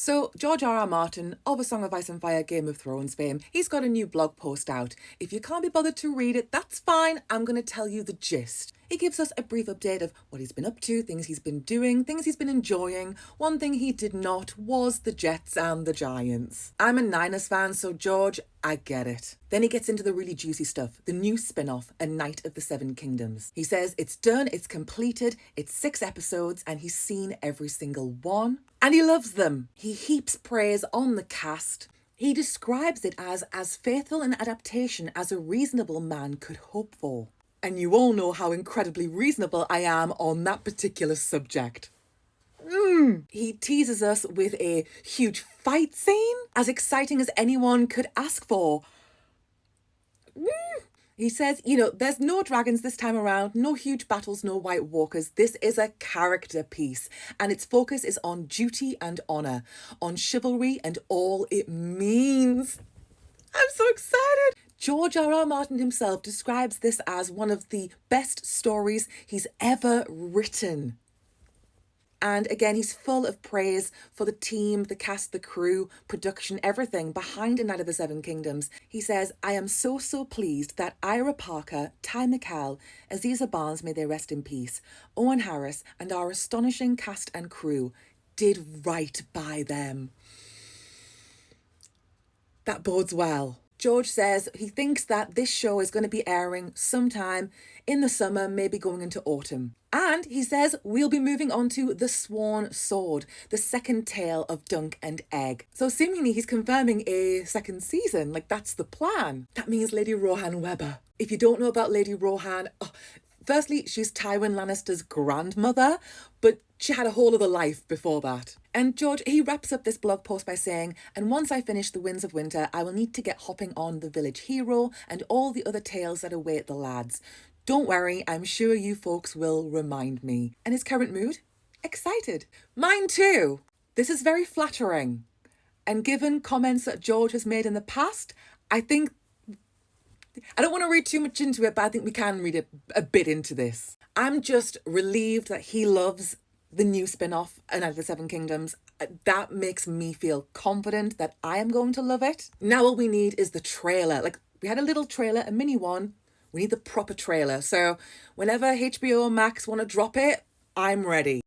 So, George R. R. Martin of A Song of Ice and Fire, Game of Thrones fame, he's got a new blog post out. If you can't be bothered to read it, that's fine. I'm going to tell you the gist. He gives us a brief update of what he's been up to, things he's been doing, things he's been enjoying. One thing he did not was the Jets and the Giants. I'm a Niners fan, so George, I get it. Then he gets into the really juicy stuff, the new spin-off, A Knight of the Seven Kingdoms. He says it's done, it's completed, it's 6 episodes, and he's seen every single one. And he loves them. He heaps praise on the cast. He describes it as faithful an adaptation as a reasonable man could hope for. And you all know how incredibly reasonable I am on that particular subject. He teases us with a huge fight scene, as exciting as anyone could ask for. He says, there's no dragons this time around, no huge battles, no White Walkers. This is a character piece, and its focus is on duty and honour, on chivalry and all it means. I'm so excited. George R. R. Martin himself describes this as one of the best stories he's ever written. And again, he's full of praise for the team, the cast, the crew, production, everything behind A Knight of the Seven Kingdoms. He says, I am so pleased that Ira Parker, Ty McCall, Aziza Barnes, may they rest in peace, Owen Harris, and our astonishing cast and crew did right by them. That bodes well. George says he thinks that this show is going to be airing sometime in the summer, maybe going into autumn. And he says we'll be moving on to The Sworn Sword, the second tale of Dunk and Egg. So seemingly he's confirming a second season, like that's the plan. That means Lady Rohan Webber. If you don't know about Lady Rohan, firstly, she's Tywin Lannister's grandmother, but she had a whole other life before that. And George, he wraps up this blog post by saying, and once I finish The Winds of Winter, I will need to get hopping on The Village Hero and all the other tales that await the lads. Don't worry, I'm sure you folks will remind me. And his current mood? Excited. Mine too. This is very flattering. And given comments that George has made in the past, I think I don't want to read too much into it, but I think we can read a bit into this. I'm just relieved that he loves the new spin-off, A Knight of the Seven Kingdoms. That makes me feel confident that I am going to love it. Now all we need is the trailer. We had a little trailer, a mini one. We need the proper trailer. So whenever HBO Max want to drop it, I'm ready.